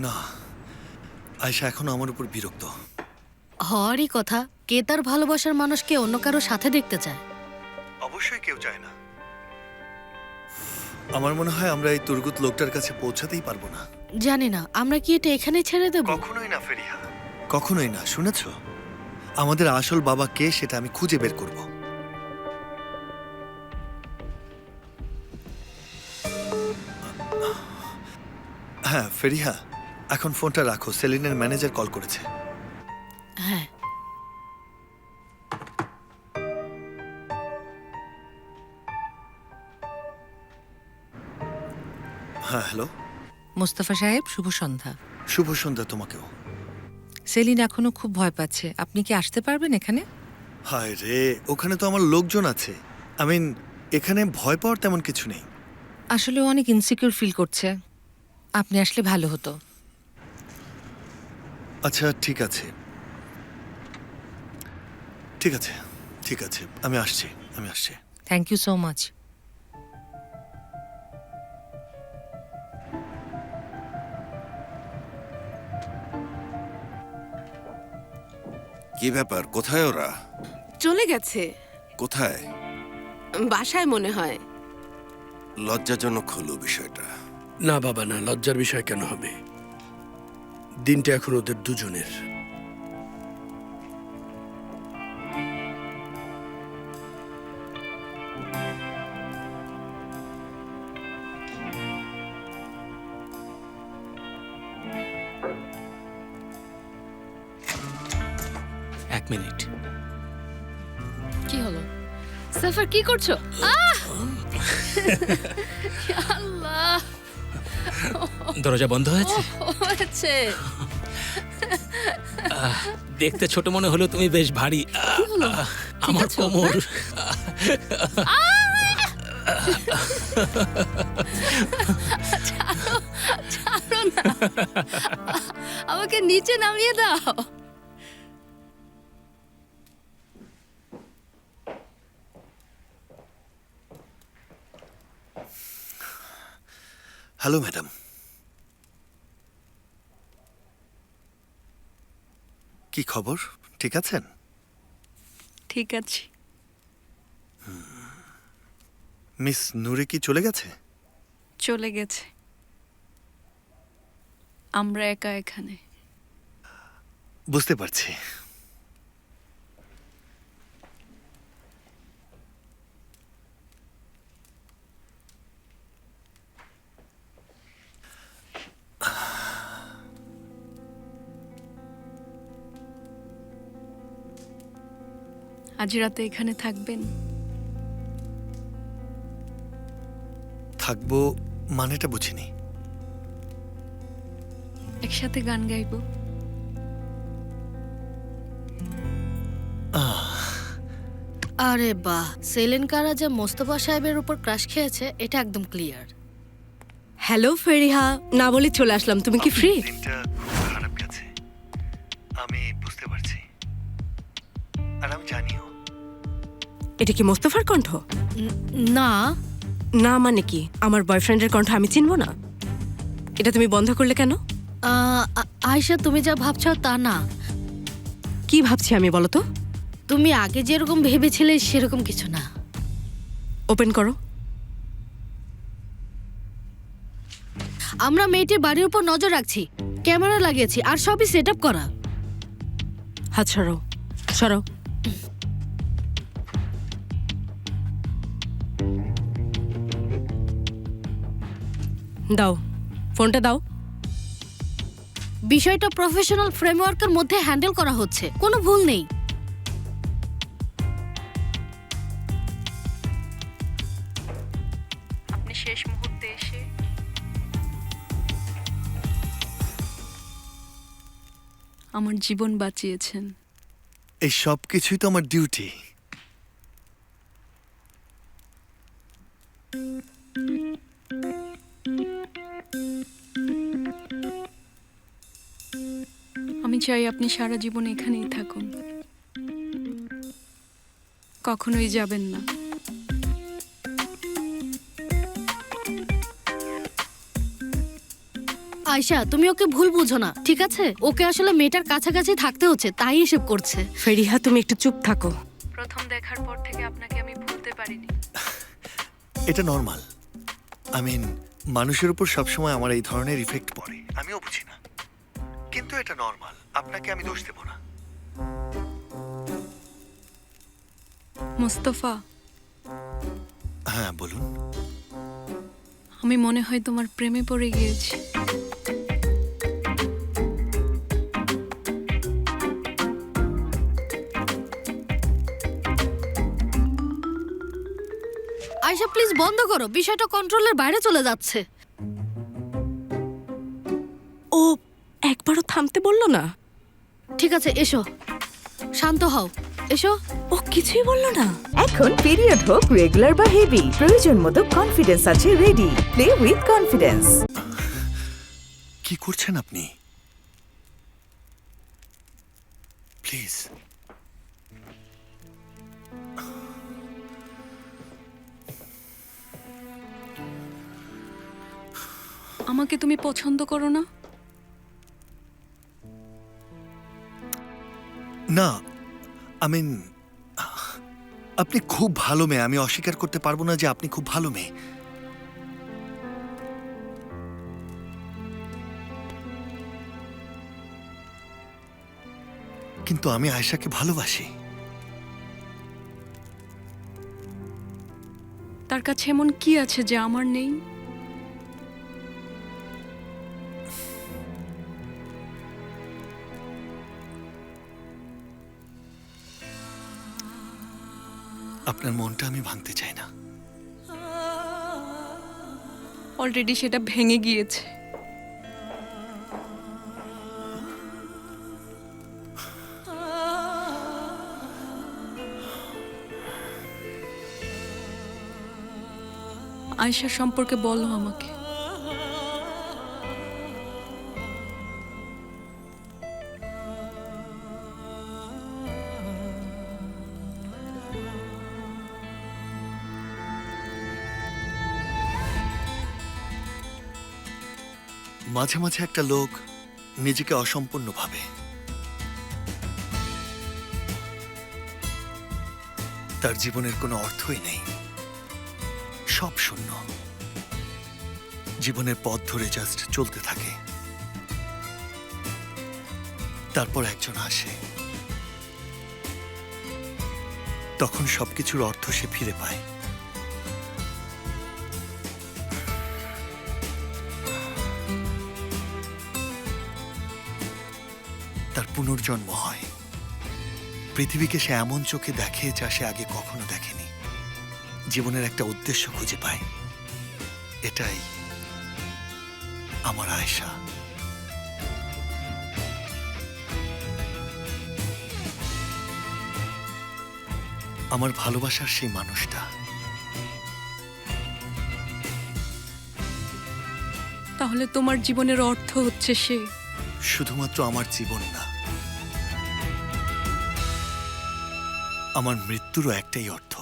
না, আয়েশা এখনো আমার উপর বিরক্ত। হওয়ারই কথা, কে তার ভালোবাসার মানুষকে অন্য কারো সাথে দেখতে চায়? অবশ্যই কেউ চায় না। আমার মনে হয় আমরা এই তুর্গুত লোকটার কাছে পৌঁছাতেই পারবো না। জানি না, আমরা কি এটা এখানেই ছেড়ে দেব? কখনোই না ফেরিহা, কখনোই না। শুনেছো, আমাদের আসল বাবা কে সেটা আমি খুঁজে বের করব। হ্যাঁ ফেরিহা, এখন ফোনটা রাখো, সেলিনের ম্যানেজার কল করেছে। হ্যাঁ। হ্যাঁ হ্যালো। মোস্তফা সাহেব, শুভ সন্ধ্যা। শুভ সন্ধ্যা তোমাকেও। সেলিন এখনো খুব ভয় পাচ্ছে, আপনি কি আসতে পারবেন এখানে? হায় রে, ওখানে তো আমার লোকজন আছে। এখানে ভয় পাওয়ার তেমন কিছু নেই। আসলে ও অনেক ইনসিকিউর ফিল করছে, আপনি আসলে ভালো হতো। আচ্ছা ঠিক আছে, ঠিক আছে, ঠিক আছে, আমি আসছি। Thank you so much. কি ব্যাপার, কোথায় ওরা? চলে গেছে কোথায়? বাসায় মনে হয়। লজ্জাজনক হলো বিষয়টা। না বাবা না, লজ্জার বিষয় কেন হবে? দিনটা এখন ওদের দুজনের। এক মিনিট। কি হলো সাফার, কি করছো? আহ! আল্লাহ, দরজা বন্ধ হয়েছে? হয়েছে। দেখতে ছোট মনে হলো, তুমি বেশ ভারী। আমার কোমর। ছাড়ো না, আমাকে নিচে নামিয়ে দাও। হ্যালো ম্যাডাম, কি খবর? ঠিক আছেন? ঠিক আছে। মিস নূরে কি চলে গেছে? চলে গেছে, আমরা একা এখানে। বুঝতে পারছি। আজ রাতে এখানে থাকবেন? থাকবো মানেটা বুঝিনি। একসাথে গান গাইবো। আরে বাহ, সেলিন কারা যে মোস্তফা সাহেবের উপর ক্রাশ খেয়েছে এটা একদম ক্লিয়ার। হ্যালো ফেরিহা, না বলে চলে আসলাম। তুমি কি ফ্রি? দিনটা খুব খারাপ গেছে, আমি বুঝতে পারছি, আর আমি জানিও। এটা কি মোস্তফার কণ্ঠ? না। না মানে কি? আমার বয়ফ্রেন্ডের কণ্ঠ আমি চিনবো না? এটা তুমি বন্ধ করলে কেন? আয়েশা, তুমি যা ভাবছো তা না। কি ভাবছি আমি বলো তো? তুমি আগে যেরকম ভেবেছিলে সেরকম কিছু না। ওপেন করো। আমরা মেয়েটির বাড়ির উপর নজর রাখছি, ক্যামেরা লাগিয়েছি, আর সবই সেট আপ করা। হাত সরাও, সরাও। দাও, ফোনটা দাও। বিষয়টা প্রফেশনাল ফ্রেমওয়ার্কের মধ্যে হ্যান্ডেল করা হচ্ছে, কোনো ভুল নেই। আপনি শেষ মুহূর্তে এসে আমার জীবন বাঁচিয়েছেন। এই সব কিছুই তো আমার ডিউটি। আমি চাই আপনি সারা জীবন এখানেই থাকুন, কখনোই যাবেন না। আয়শা, তুমি ওকে ভুল বুঝো না, ঠিক আছে? ওকে আসলে মেয়েটার কাছাকাছি থাকতে হচ্ছে, তাই এসব করছে। ফেরিহা, তুমি একটু চুপ থাকো। প্রথম দেখার পর থেকে আপনাকে আমি ভুলতে পারিনি। এটা নর্মাল। মানুষের উপর সবসময় আমার এই ধরনের ইফেক্ট পড়ে, আমিও বুঝি না, কিন্তু এটা নর্মাল। আপনাকে আমি দোষ দেব না। মোস্তফা, হ্যাঁ বলুন। আমি মনে হয় তোমার প্রেমে পড়ে গিয়েছি। আয়শা প্লিজ বন্ধ করো, বিষয়টা কন্ট্রোলের বাইরে চলে যাচ্ছে। ও একবারও থামতে বললো না? ঠিক আছে, এসো, শান্ত হও, এসো। ও কিছুই বললো না? এখন পিরিয়ড হোক রেগুলার বা হেভি, প্রয়োজন মতো কনফিডেন্স আছে রেডি। Play with confidence. কি করছেন আপনি? প্লিজ। আমাকে তুমি পছন্দ করো না? না, আপনি খুব ভালো মেয়ে, আমি অস্বীকার করতে পারবো না যে আপনি খুব ভালো মেয়ে। কিন্তু আমি আয়েশাকে ভালোবাসি। তার কাছে এমন কি আছে যে আমার নেই? আপনার মনটা আমি ভাঙতে চাই না। অলরেডি সেটা ভেঙে গিয়েছে। আয়েশা সম্পর্কে বলো আমাকে। মাঝে মাঝে একটা লোক নিজেকে অসম্পূর্ণ ভাবে। তার জীবনের কোনো অর্থই নেই, সব শূন্য। জীবনের পথ ধরে জাস্ট চলতে থাকে। তারপর একজন আসে, তখন সবকিছুর অর্থ সে ফিরে পায়। তার পুনর্জন্ম হয়। পৃথিবীকে সে এমন চোখে দেখে যা সে আগে কখনো দেখেনি। জীবনের একটা উদ্দেশ্য খুঁজে পায়। এটাই আমার আয়েশা। আমার ভালোবাসার সেই মানুষটা। তাহলে তোমার জীবনের অর্থ হচ্ছে সে? শুধুমাত্র আমার জীবন না, আমার মৃত্যুরও একটাই অর্থ।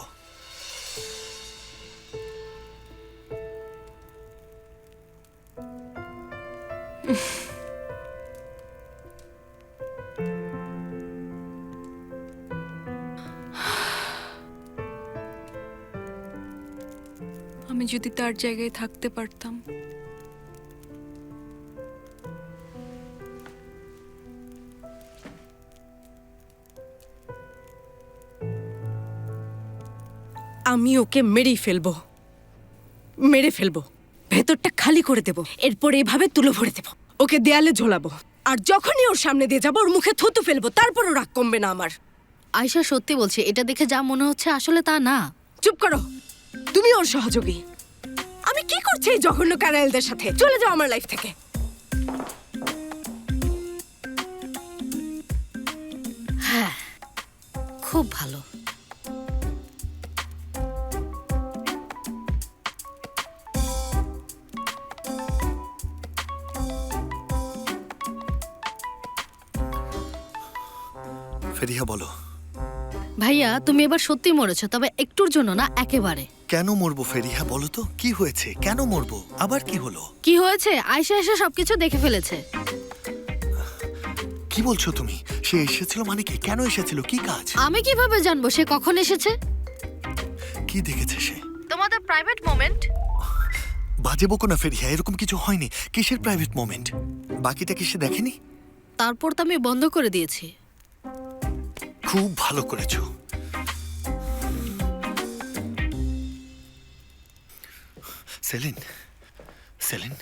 আমি যদি তার জায়গায় থাকতে পারতাম। আমি ওকে মেরেই ফেলবো, মেরে ফেলবো, ভেতরটা খালি করে দেব, এরপর এভাবে তুলো ভরে দেব, ওকে দেয়ালে ঝোলাবো, আর যখনই ওর সামনে দিয়ে যাবো ওর মুখে থুতু ফেলবো, তারপরও রাগ কমবে না আমার। আয়শা সত্যি বলছি, এটা দেখে যা মনে হচ্ছে আসলে তা না। চুপ করো, তুমি ওর সহযোগী। আমি কি করছি এই জঘন্য কারাইলদের সাথে? চলে যাও আমার লাইফ থেকে। হ্যাঁ, খুব ভালো। ফেরিহা বলো। ভাইয়া, তুমি এবার সত্যি মরেছো, তবে একটুর জন্য না, একেবারে। কেন মরবো ফেরিহা, বলো তো কি হয়েছে? কেন মরবো? আবার কি হলো? কি হয়েছে? আয়শা এসে সবকিছু দেখে ফেলেছে। কি বলছো তুমি? সে এসেছিল মানে কি? কেন এসেছিল? কি কাজ? আমি কিভাবে জানবো সে কখন এসেছে? কি দেখেছে সে? তোমাদের প্রাইভেট মোমেন্ট। বাজে বকো না ফেরিহা, এরকম কিছু হয়নি। কিসের প্রাইভেট মোমেন্ট? বাকিটা কি সে দেখেনি? তারপর তো আমি বন্ধ করে দিয়েছি। খুব ভালো করেছো। সেলিন, সেলিন,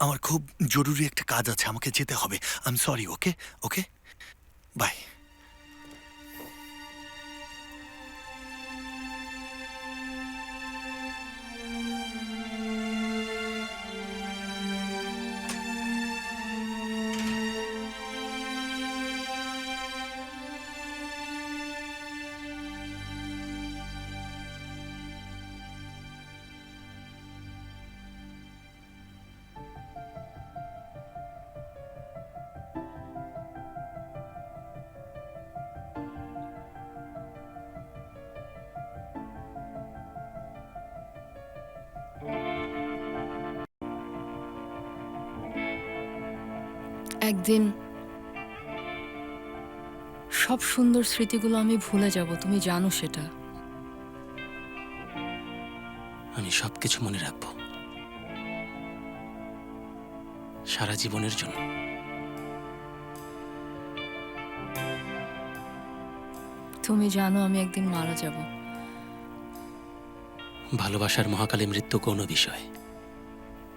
আমার খুব জরুরি একটা কাজ আছে, আমাকে যেতে হবে। I am sorry. Okay okay, bye. একদিন সব সুন্দর স্মৃতিগুলো আমি ভুলে যাব, তুমি জানো সেটা। আমি সবকিছু মনে রাখবো, সারা জীবনের জন্য। তুমি জানো আমি একদিন মারা যাব। ভালোবাসার মহাকালে মৃত্যু কোনো বিষয়,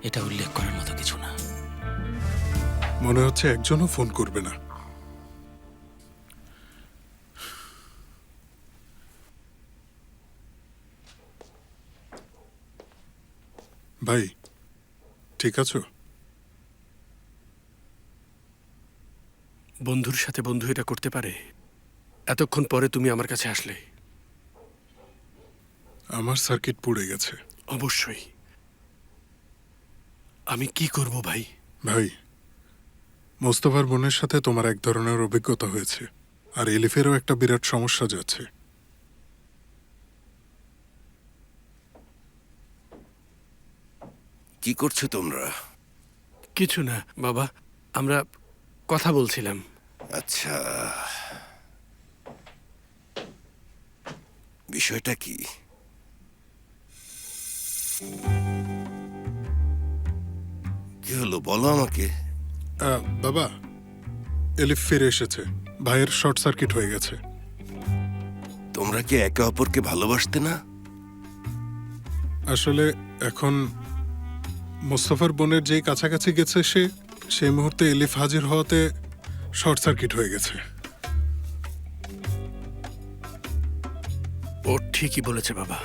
এটা উল্লেখ করার মতো কিছু না। মনে হচ্ছে একজনও ফোন করবে না। ভাই, ঠিক আছো? বন্ধুর সাথে বন্ধু এটা করতে পারে? এতক্ষণ পরে তুমি আমার কাছে আসলে। আমার সার্কিট পুড়ে গেছে। অবশ্যই। আমি কি করব ভাই? ভাই, মোস্তফার বোনের সাথে তোমার এক ধরনের অভিজ্ঞতা হয়েছে, আর এলিফেরও একটা বিরাট সমস্যা যাচ্ছে। কি করছো তোমরা? কিছু না বাবা, আমরা কথা বলছিলাম। আচ্ছা, বিষয়টা কি? কি হলো বলো আমাকে। বাবা, এলিফ ফিরে এসেছে। ভাইয়ের শর্ট সার্কিট হয়ে গেছে। তোমরা কি একে অপরকে ভালোবাসতে না? আসলে এখন মোস্তফার বোনের যেই কাছাকাছি গেছে সেই মুহূর্তে এলিফ হাজির হওয়াতে শর্ট সার্কিট হয়ে গেছে। ও ঠিকই বলেছে বাবা।